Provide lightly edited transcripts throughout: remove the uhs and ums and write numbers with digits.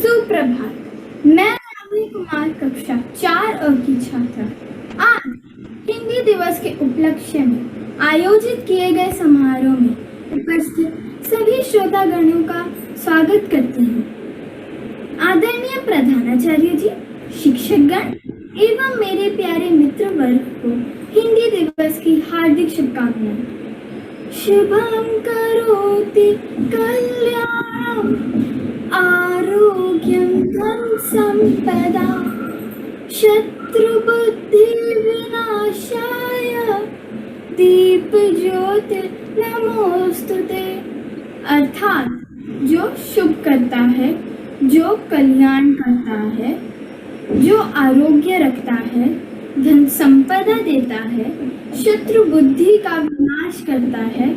सुप्रभात। मैं राहुल कुमार कक्षा 4 की छात्रा आज हिंदी दिवस के उपलक्ष्य में आयोजित किए गए समारोह में उपस्थित सभी श्रोतागणों का स्वागत करती हूँ। आदरणीय प्रधानाचार्य जी, शिक्षकगण एवं मेरे प्यारे मित्र वर्ग को हिंदी दिवस की हार्दिक शुभकामनाएं। शुभम करोति कल्याणम आरोग्यम धन संपदा शत्रु बुद्धि विनाशाय दीप ज्योति नमोस्तुते। अर्थात जो शुभ करता है, जो कल्याण करता है, जो आरोग्य रखता है, धन संपदा देता है, शत्रु बुद्धि का विनाश करता है,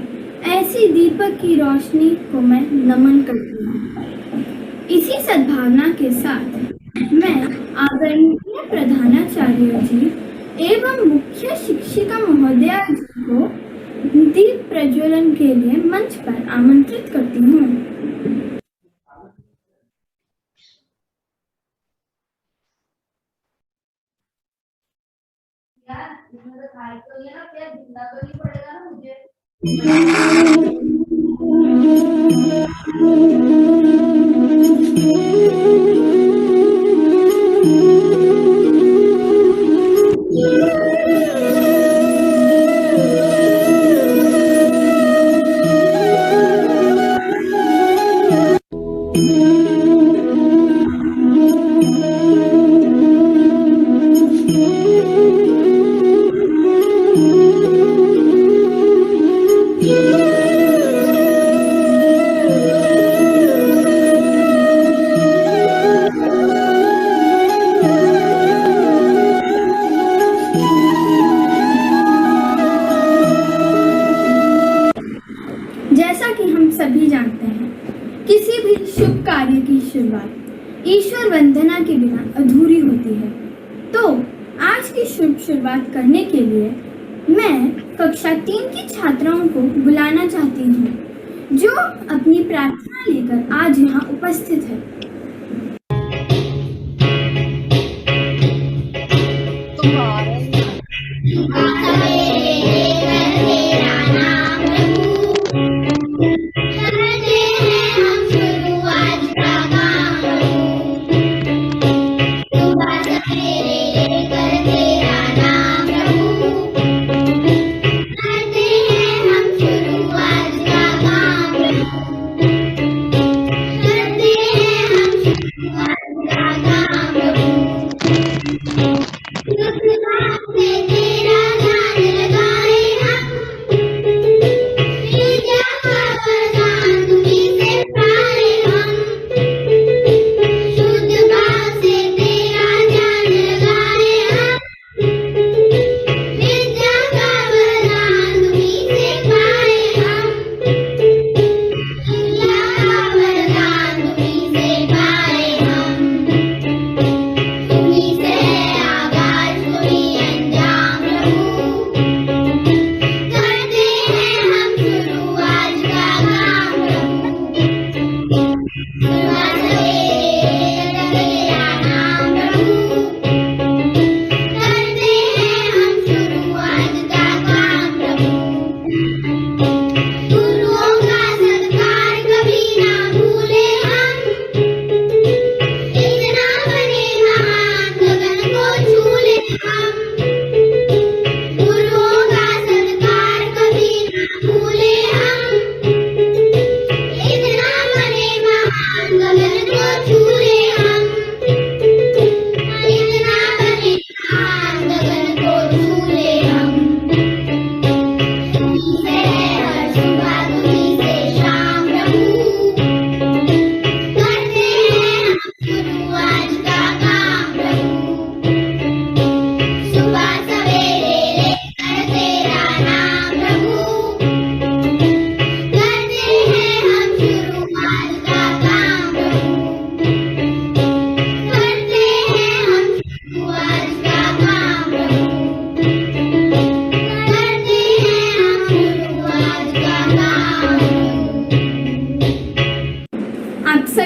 ऐसी दीपक की रोशनी को मैं नमन करती हूँ। इसी सद्भावना के साथ मैं आदरणीय प्रधानाचार्य जी एवं मुख्य शिक्षिका महोदया जी को दीप प्रज्वलन के लिए मंच पर आमंत्रित करती हूँ। यार इसमें तो खाए तो ये ना क्या जिंदा तो नहीं पड़ेगा ना मुझे। जैसा कि हम सभी जानते हैं, किसी भी शुभ कार्य की शुरुआत ईश्वर वंदना के बिना अधूरी होती है। तो आज की शुभ शुरुआत करने के लिए मैं कक्षा 3 की छात्राओं को बुलाना चाहती हूँ, जो अपनी प्रार्थना लेकर आज यहाँ उपस्थित है।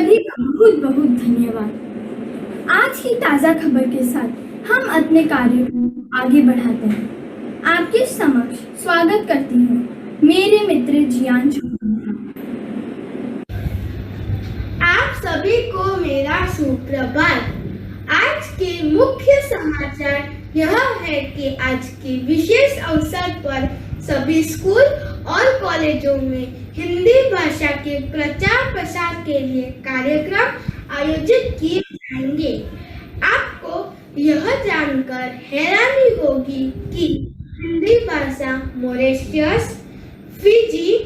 सभी का बहुत बहुत धन्यवाद। आज की ताज़ा खबर के साथ हम अपने कार्य को आगे बढ़ाते हैं। आपके समक्ष स्वागत करती हूँ मेरे मित्र जियान चौधरी। आप सभी को मेरा सुप्रभात। आज के मुख्य समाचार यह है कि आज के विशेष अवसर पर सभी स्कूल और कॉलेजों में हिंदी भाषा के प्रचार प्रसार के लिए कार्यक्रम आयोजित किए जाएंगे। आपको यह जानकर हैरानी होगी कि हिंदी भाषा मॉरिशस, फिजी,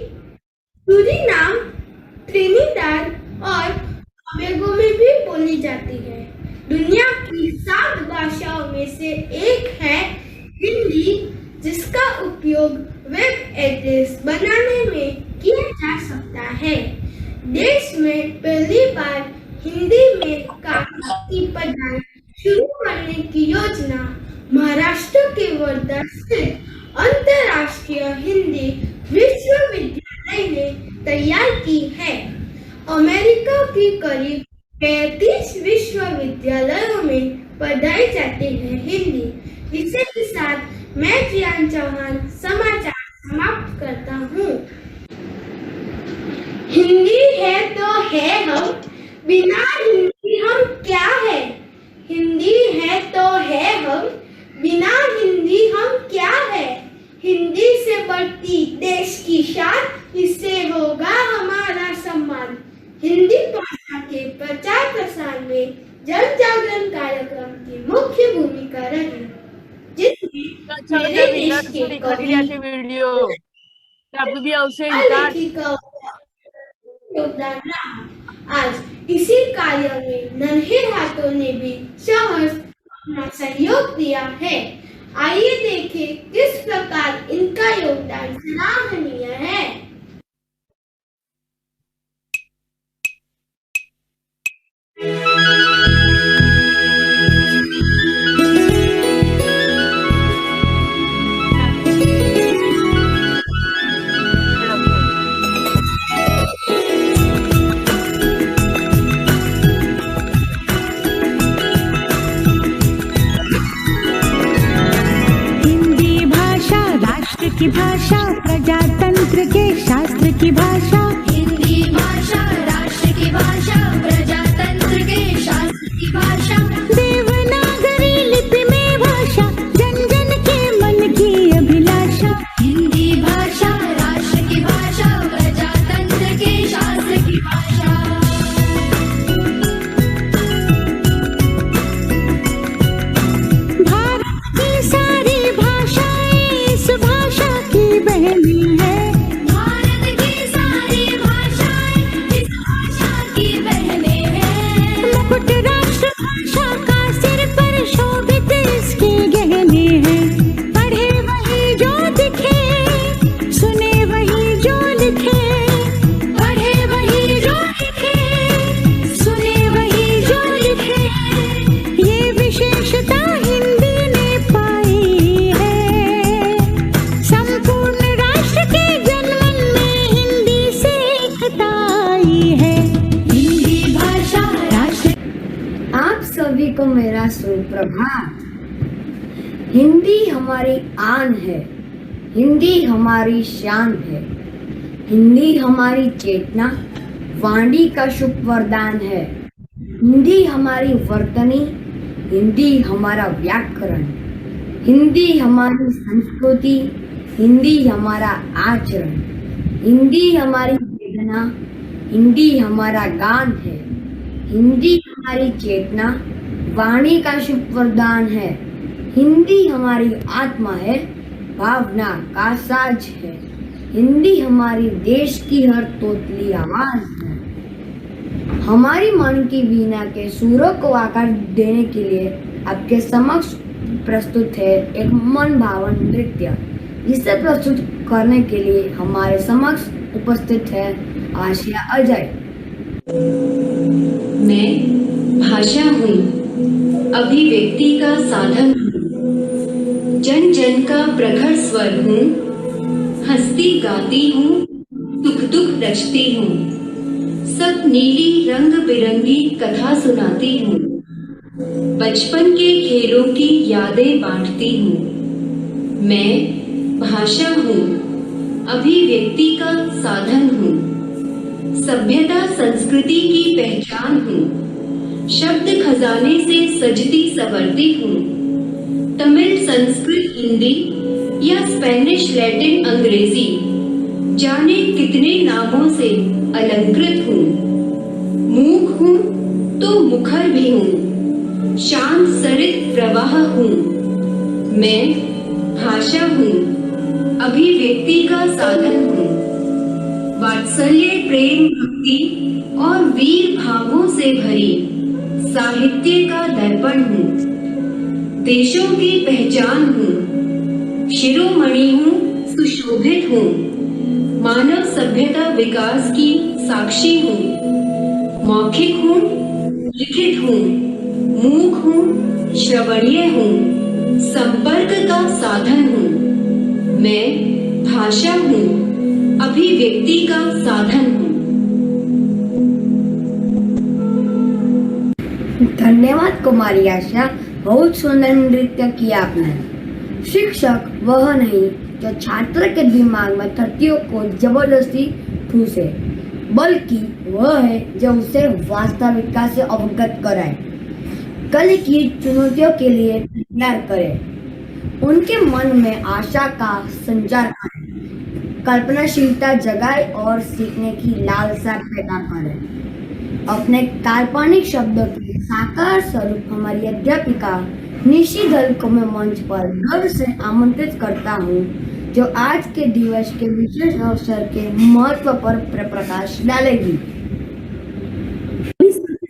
सूरीनाम, त्रिनिदाद और टोबैगो में भी बोली जाती है। दुनिया की 7 भाषाओं में से एक है हिंदी, जिसका उपयोग वेब एड्रेस बनाने में किया जा सकता है। देश में पहली बार हिंदी में कागज की पढ़ाई शुरू करने की योजना महाराष्ट्र के वर्धा स्थित अंतर्राष्ट्रीय हिंदी विश्वविद्यालय ने तैयार की है। अमेरिका की करीब 35 विश्वविद्यालयों में पढ़ाई जाती है हिंदी। इसी के साथ मैं जियान चौहान समाचार समाप्त करता हूँ। हिंदी है तो है हम, बिना हिंदी हम क्या है। हिंदी है तो है हम, बिना हिंदी हम क्या है। हिंदी से बढ़ती देश की शान, इससे होगा हमारा सम्मान। हिंदी भाषा के प्रचार प्रसार में जन जागरण कार्यक्रम की मुख्य भूमिका रही, जिसमें मेरे देश के योगदान रहा। आज इसी कार्य में नन्हे हाथों ने भी सहर्ष अपना सहयोग दिया है। आइए देखें किस प्रकार इनका योगदान सराहनीय है। की भाषा प्रजातंत्र के शास्त्र की भाषा। हिंदी भाषा राष्ट्र की भाषा, प्रजातंत्र के शास्त्र की भाषा। देवनागरी लिपि में भाषा, जन जन के मन की अभिलाषा। हिंदी भाषा राष्ट्र की भाषा, प्रजातंत्र के शास्त्र की भाषा। भारत की सारी भाषाएं इस भाषा की बहनी है। भारत की सारी भाषाएं इस भाषा की बहने हैं। मुकुट राष्ट्र भाषा का सिर पर शोभित इसके गहने हैं। पढ़े वही जो दिखे, सुने वही जो लिखे। पढ़े वही जो लिखे, सुने वही जो लिखे। ये विशेषता हिंदी ने पाई है। संपूर्ण राष्ट्र के जनमन में हिंदी से एकता आई है। हिंदी भाषा राष्ट्र। आप सभी को मेरा सुप्रभात। हिंदी हमारी आन है, हिंदी हमारी शान है। हिंदी हमारी चेतना, वाणी का शुभ वरदान है। हिंदी हमारी वर्तनी, हिंदी हमारा व्याकरण। हिंदी हमारी संस्कृति, हिंदी हमारा आचरण। हिंदी हमारी वेदना, हिंदी हमारा गान है। हिंदी हमारी चेतना, वाणी का शुभ वरदान है। हिंदी हमारी आत्मा है, भावना का साज है। हिंदी हमारी देश की हर तोतली आवाज है। हमारी मन की वीणा के सुरों को आकार देने के लिए आपके समक्ष प्रस्तुत है एक मन भावन नृत्य, जिसे प्रस्तुत करने के लिए हमारे समक्ष उपस्थित है आशिया अजय। मैं भाषा हूँ, अभिव्यक्ति का साधन हूँ, जन जन का प्रखर स्वर हूँ। हंसती गाती हूँ, दुख दुख रचती हूँ, पुस्तक नीली रंग बिरंगी कथा सुनाती हूँ। बचपन के खेलों की यादें बांटती हूँ। मैं भाषा हूँ, अभिव्यक्ति का साधन हूँ, सभ्यता संस्कृति की पहचान हूँ, शब्द खजाने से सजती संवरती हूँ। तमिल, संस्कृत, हिंदी या स्पेनिश, लैटिन, अंग्रेजी, जाने कितने नामों से अलंकृत हूँ। मूक हूँ तो मुखर भी हूँ, शांत सरित प्रवाह हूँ। मैं भाषा हूँ, अभिव्यक्ति का साधन हूँ, वात्सल्य, प्रेम, भक्ति और वीर भावों से भरी साहित्य का दर्पण हूँ। देशों की पहचान हूँ, शिरोमणि हूँ, सुशोभित हूँ, मानव सभ्यता विकास की साक्षी हूँ। मौखिक हूँ, लिखित हूँ, मूक हूँ, श्रवणीय हूँ, संपर्क का साधन हूँ। मैं भाषा हूँ, अभिव्यक्ति का साधन हूँ। धन्यवाद कुमारी आशा, बहुत सुंदर नृत्य किया आपने। शिक्षक वह नहीं जो छात्र के दिमाग में तथ्यों को जबरदस्ती ठूसे, बल्कि वह है जो उसे वास्तविकता से अवगत कराए, कल की चुनौतियों के लिए तैयार करे, उनके मन में आशा का संचार करे, कल्पनाशीलता जगाए और सीखने की लालसा पैदा करे। अपने काल्पनिक शब्दों के साकार स्वरूप हमारी अध्यापिका निशी दल को मैं मंच पर गर्व से आमंत्रित करता हूँ, जो आज के दिवस के विशेष अवसर के महत्व पर प्रकाश डालेगी।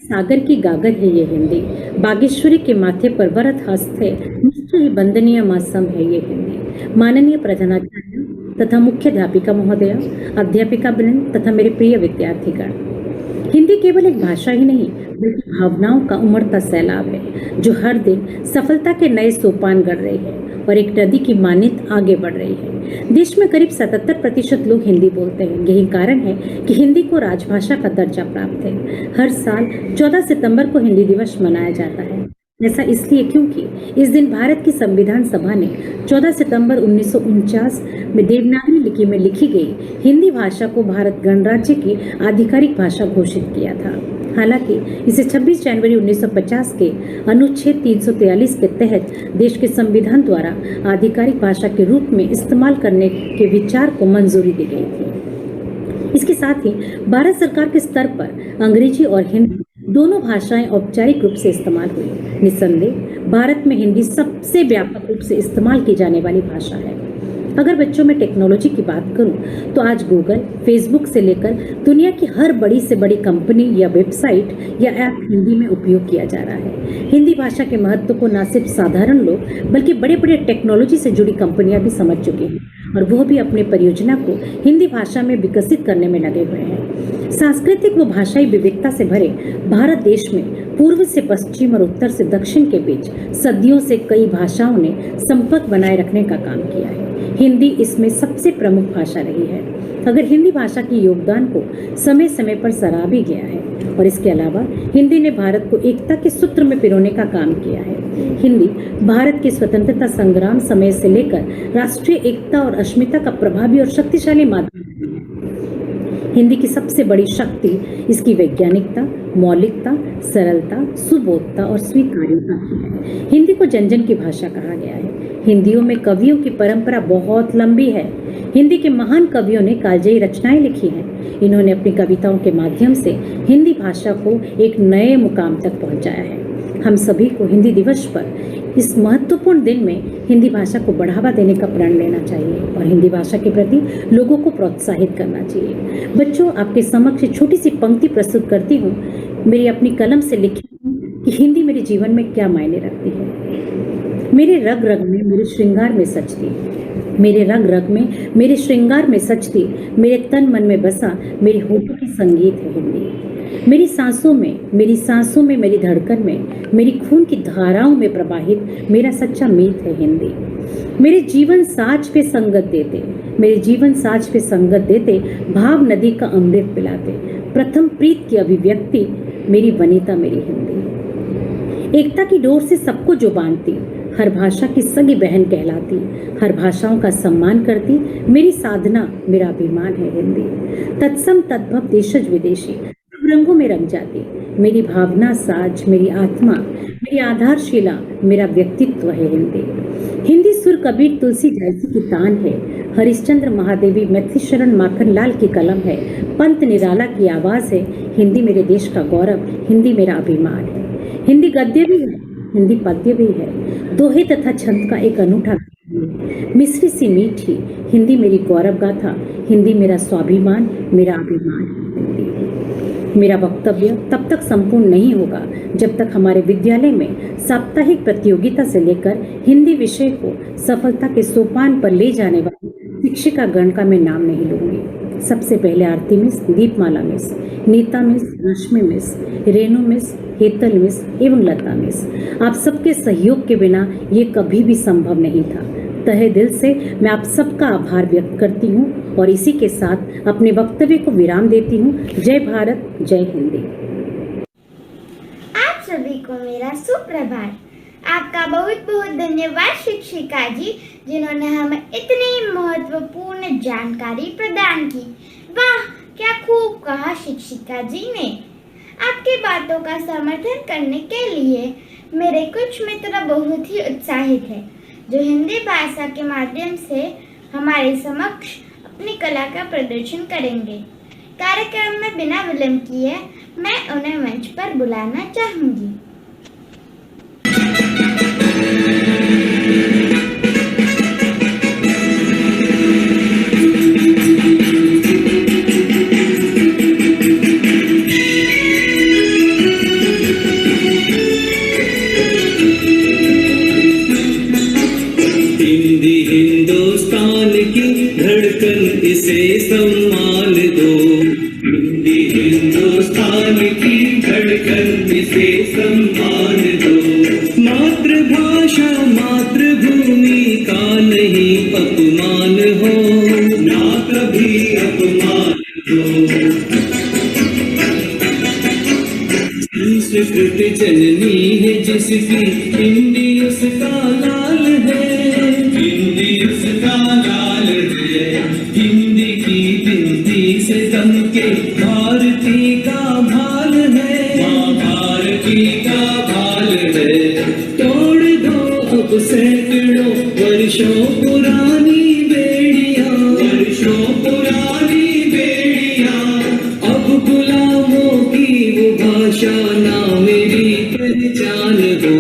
सागर की गागर है ये हिंदी, बागेश्वरी के माथे पर वरद हस्त है, निश्चय वंदनीय मासम है ये हिंदी। माननीय प्रधानाचार्य तथा मुख्याध्यापिका महोदया, अध्यापिका वृंद तथा मेरे प्रिय विद्यार्थीगण, हिंदी केवल एक भाषा ही नहीं बल्कि भावनाओं का उमड़ता सैलाब है, जो हर दिन सफलता के नए सोपान गढ़ रही है और एक नदी की मानित आगे बढ़ रही है। देश में करीब 77% लोग हिंदी बोलते हैं। यही कारण है कि हिंदी को राजभाषा का दर्जा प्राप्त है। हर साल 14 सितंबर को हिंदी दिवस मनाया जाता है। ऐसा इसलिए क्योंकि इस दिन भारत की संविधान सभा ने 14 सितंबर 1949 में देवनागरी लिपि में लिखी गई हिंदी भाषा को भारत गणराज्य की आधिकारिक भाषा घोषित किया था। हालांकि इसे 26 जनवरी 1950 के अनुच्छेद 343 के तहत देश के संविधान द्वारा आधिकारिक भाषा के रूप में इस्तेमाल करने के विचार को मंजूरी दी गई थी। इसके साथ ही भारत सरकार के स्तर पर अंग्रेजी और हिंदी दोनों भाषाएं औपचारिक रूप से इस्तेमाल हुई। निस्संदेह भारत में हिंदी सबसे व्यापक रूप से इस्तेमाल की जाने वाली भाषा है। अगर बच्चों में टेक्नोलॉजी की बात करूं तो आज गूगल, फेसबुक से लेकर दुनिया की हर बड़ी से बड़ी कंपनी या वेबसाइट या ऐप हिंदी में उपयोग किया जा रहा है। हिंदी भाषा के महत्व को न सिर्फ साधारण लोग बल्कि बड़े बड़े टेक्नोलॉजी से जुड़ी कंपनियां भी समझ चुकी हैं और वह भी अपने परियोजना को हिंदी भाषा में विकसित करने में लगे हुए हैं। सांस्कृतिक व भाषाई विविधता से भरे भारत देश में पूर्व से पश्चिम और उत्तर से दक्षिण के बीच सदियों से कई भाषाओं ने संपर्क बनाए रखने का काम किया है। हिंदी इसमें सबसे प्रमुख भाषा रही है। अगर हिंदी भाषा के योगदान को समय समय पर सराहा भी गया है और इसके अलावा हिंदी ने भारत को एकता के सूत्र में पिरोने का काम किया है। हिंदी भारत के स्वतंत्रता संग्राम समय से लेकर राष्ट्रीय एकता और अस्मिता का प्रभावी और शक्तिशाली माध्यम है। हिंदी की सबसे बड़ी शक्ति इसकी वैज्ञानिकता, मौलिकता, सरलता, सुबोधता और स्वीकार्यता है। हिंदी को जन जन की भाषा कहा गया है। हिंदियों में कवियों की परंपरा बहुत लंबी है। हिंदी के महान कवियों ने कालजयी रचनाएं लिखी हैं। इन्होंने अपनी कविताओं के माध्यम से हिंदी भाषा को एक नए मुकाम तक पहुंचाया है। हम सभी को हिंदी दिवस पर इस महत्वपूर्ण दिन में हिंदी भाषा को बढ़ावा देने का प्रण लेना चाहिए और हिंदी भाषा के प्रति लोगों को प्रोत्साहित करना चाहिए। बच्चों, आपके समक्ष छोटी सी पंक्ति प्रस्तुत करती हूँ, मेरी अपनी कलम से लिखी कि हिंदी मेरे जीवन में क्या मायने रखती है। मेरे रग रग में मेरे श्रृंगार में सचती, मेरे रग रग में मेरे श्रृंगार में सचती, मेरे तन मन में बसा मेरे होठों की संगीत है हिंदी। मेरी सांसों में मेरी धड़कन में, मेरी खून की धाराओं में प्रवाहित मेरा सच्चा मीत है हिंदी। मेरे जीवन साज पे संगत देते, मेरे जीवन साज पे संगत देते, भाव नदी का अमृत पिलाते। प्रथम प्रीत की अभिव्यक्ति मेरी वनिता मेरी हिंदी। एकता की डोर से सबको जो बांधती, हर भाषा की सगी बहन कहलाती, हर भाषाओं का सम्मान करती, मेरी साधना मेरा अभिमान है हिंदी। तत्सम तद्भव देशज विदेशी सब रंगों में रंग जाती, मेरी भावना साज, मेरी आत्मा, मेरी आधारशिला, मेरा व्यक्तित्व है हिंदी। हिंदी सुर कबीर तुलसी जैसी की तान है, हरिश्चंद्र महादेवी मैथिली शरण माखन लाल की कलम है, पंत निराला की आवाज है, हिंदी मेरे देश का गौरव, हिंदी मेरा अभिमान है। हिंदी गद्य भी है, हिंदी पद्य भी है, दोहे तथा छंद का एक अनूठा मिश्री सी मीठी, हिंदी मेरी गौरव गाथा, हिंदी मेरा स्वाभिमान, मेरा अभिमान है हिंदी। मेरा वक्तव्य तब तक संपूर्ण नहीं होगा जब तक हमारे विद्यालय में साप्ताहिक प्रतियोगिता से लेकर हिंदी विषय को सफलता के सोपान पर ले जाने वाली शिक्षिका गण का मैं नाम नहीं लूंगी। सबसे पहले Aarti miss, Deepmala miss, Neeta miss, Rashmi miss, Renu miss, Hetal miss एवं लता मिस, आप सबके सहयोग के बिना ये कभी भी संभव नहीं था। तहे दिल से मैं आप सबका आभार व्यक्त करती हूँ और इसी के साथ अपने वक्तव्य को विराम देती हूँ। जय भारत, जय हिंदी। आप सभी को मेरा सुप्रभात। आपका बहुत बहुत धन्यवाद शिक्षिका जी, जिन्होंने हमें इतनी महत्वपूर्ण जानकारी प्रदान की। वाह, क्या खूब कहा शिक्षिका जी ने। आपकी बातों का समर्थन करने के लिए मेरे कुछ मित्र बहुत ही उत्साहित हैं, जो हिंदी भाषा के माध्यम से हमारे समक्ष अपनी कला का प्रदर्शन करेंगे। कार्यक्रम में बिना विलंब किए मैं उन्हें मंच पर बुलाना चाहूंगी। इसे सम्मान दो, हिंदी हिंदुस्तान की धड़कन, इसे सम्मान दो। मातृभाषा मातृभूमि का नहीं अपमान हो, ना कभी अपमान हो। संस्कृत जननी है जिसकी, हिंदी उसका लाल है, हिंदी उसका लाल है। हिंदी की बिंदी से दमके भारती का भाल है, माँ भारती का भाल है। तोड़ दो अब सैकड़ों वर्षों पुरानी बेड़ियां, वर्षों पुरानी बेड़ियां। अब गुलामों की वो भाषा ना मेरी पहचान हो।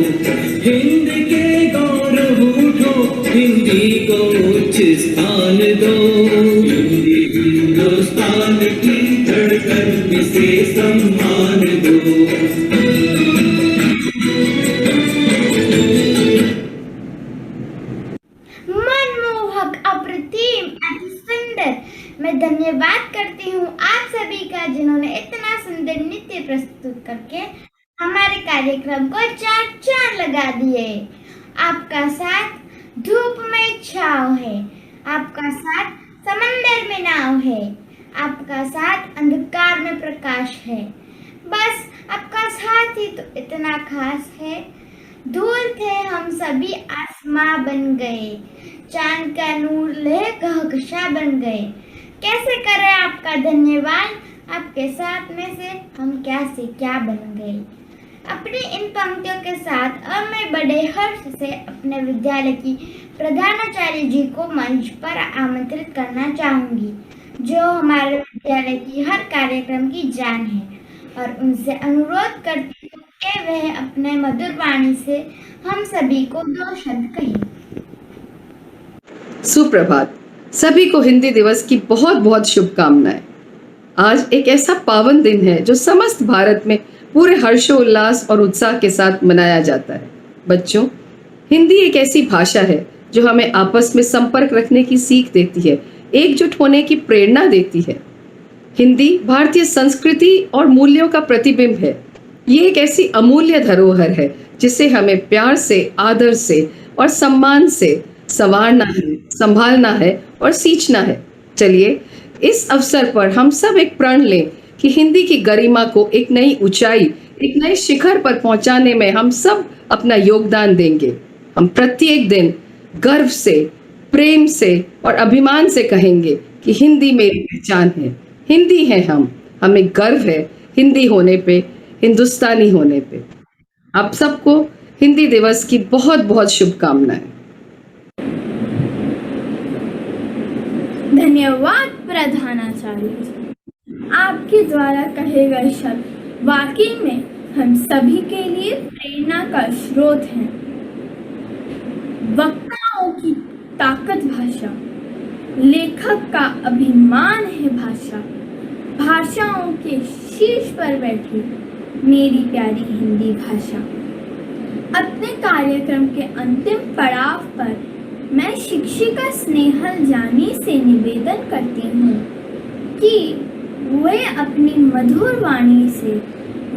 हिंद के गौरव उठो, हिंदी को उच्च स्थान दो। हिंदी हिंदुस्तान की धड़कन, इसे सम्मान दो। मनमोहक, अप्रतिम, अति सुंदर। मैं धन्यवाद करती हूँ आप सभी का, जिन्होंने इतना सुंदर नृत्य प्रस्तुत करके हमारे कार्यक्रम को चार चांद लगा दिए। आपका साथ धूप में छाव है, आपका साथ समंदर में नाव है, आपका साथ अंधकार में प्रकाश है। बस आपका साथ ही तो इतना खास है। धूल थे हम सभी, आसमां बन गए, चांद का नूर ले कहकशा बन गए। कैसे करें आपका धन्यवाद, आपके साथ में से हम क्या से क्या बन गए। अपनी इन पंक्तियों के साथ अब मैं बड़े हर्ष से अपने विद्यालय की प्रधानाचार्य जी को मंच पर आमंत्रित करना चाहूंगी, जो हमारे विद्यालय की हर कार्यक्रम की जान है, और उनसे अनुरोध करती हूँ कि वह अपने मधुर वाणी से हम सभी को दो शब्द कहें। सुप्रभात। सभी को हिंदी दिवस की बहुत बहुत शुभकामनाएं। आज एक ऐसा पावन दिन है जो समस्त भारत में पूरे हर्षोल्लास और उत्साह के साथ मनाया जाता है। बच्चों, हिंदी एक ऐसी भाषा है जो हमें आपस में संपर्क रखने की सीख देती है, एकजुट होने की प्रेरणा देती है। हिंदी भारतीय संस्कृति और मूल्यों का प्रतिबिंब है। ये एक ऐसी अमूल्य धरोहर है जिसे हमें प्यार से, आदर से और सम्मान से संवारना है, संभालना है और सींचना है। चलिए इस अवसर पर हम सब एक प्रण लें कि हिंदी की गरिमा को एक नई ऊंचाई, एक नए शिखर पर पहुंचाने में हम सब अपना योगदान देंगे। हम प्रत्येक दिन गर्व से, प्रेम से और अभिमान से कहेंगे कि हिंदी मेरी पहचान है, हिंदी है हम, हमें गर्व है हिंदी होने पे, हिंदुस्तानी होने पे। आप सबको हिंदी दिवस की बहुत बहुत शुभकामनाएं। धन्यवाद प्रधानाचार्य जी। आपके द्वारा कहे गए शब्द वाकई में हम सभी के लिए प्रेरणा का स्रोत हैं। वक्ताओं की ताकत भाषा, लेखक का अभिमान है भाषा, भाषाओं के शीर्ष पर बैठी मेरी प्यारी हिंदी भाषा। अपने कार्यक्रम के अंतिम पड़ाव पर मैं शिक्षिका स्नेहल जानी से निवेदन करती हूँ कि वे अपनी मधुर वाणी से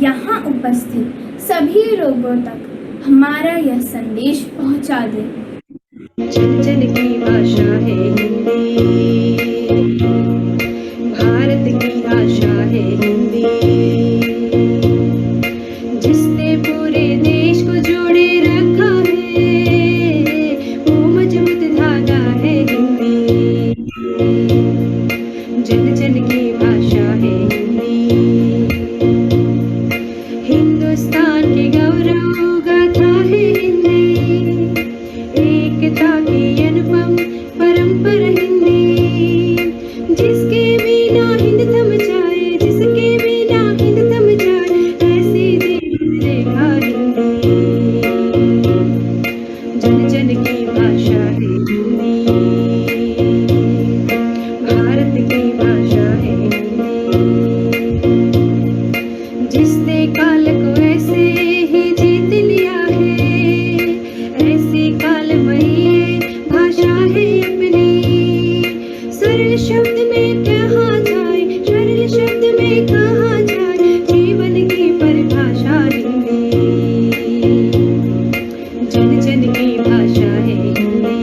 यहाँ उपस्थित सभी लोगों तक हमारा यह संदेश पहुँचा दें। जन जन की भाषा है हिंदी, भारत की आशा है हिंदी, जिसने पूरे देश को जोड़े रखा है, वो मजबूत धागा है हिंदी। जन जन की भाषा है हिंदी, हिंदुस्तान के गौरव गाथा है हिंदी, एकता की अनुपम परंपरा हिंदी, जिसके बिना हिंद थम जाए, जिसके बिना हिंद थम जाए, ऐसी जीवन रेखा हिंदी। जन जन की भाषा है हिंदी, भारत की भाषा है हिंदी, जिसने काल को ऐसे ही जीत लिया है, ऐसी कालमयी भाषा है अपनी। सरल शब्द में कहा जाए, सरल शब्द में कहा जाए, जीवन की परिभाषा हिंदी। जन जन की भाषा है हिंदी,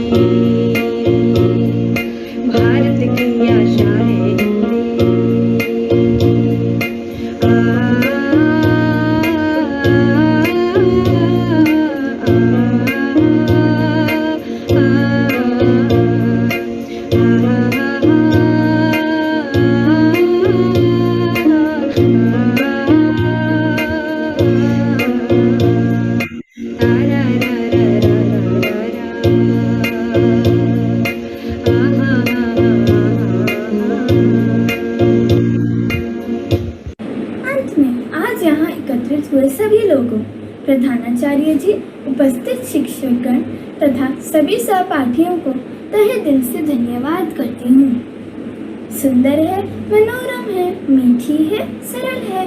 भारत की आशा है हिंदी। अंत में आज यहाँ एकत्रित हुए सभी लोगों, प्रधानाचार्य जी, उपस्थित शिक्षकगण तथा सभी सहपाठियों को तहे दिल से धन्यवाद करती हूँ। सुंदर है, मनोरम है, मीठी है, सरल है,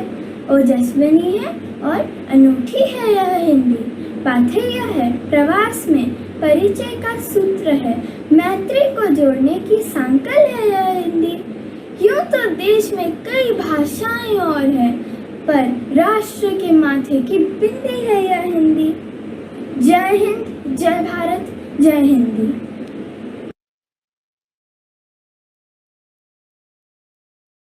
ओजस्विनी है और अनूठी है यह हिंदी। पाथेय है, प्रवास में परिचय का सूत्र है, मैत्री को जोड़ने की सांकल है यह हिंदी। यूं तो देश में कई भाषाएं और हैं, पर राष्ट्र के माथे की बिंदी है यह हिंदी। जय हिंद, जय भारत, जय हिंदी।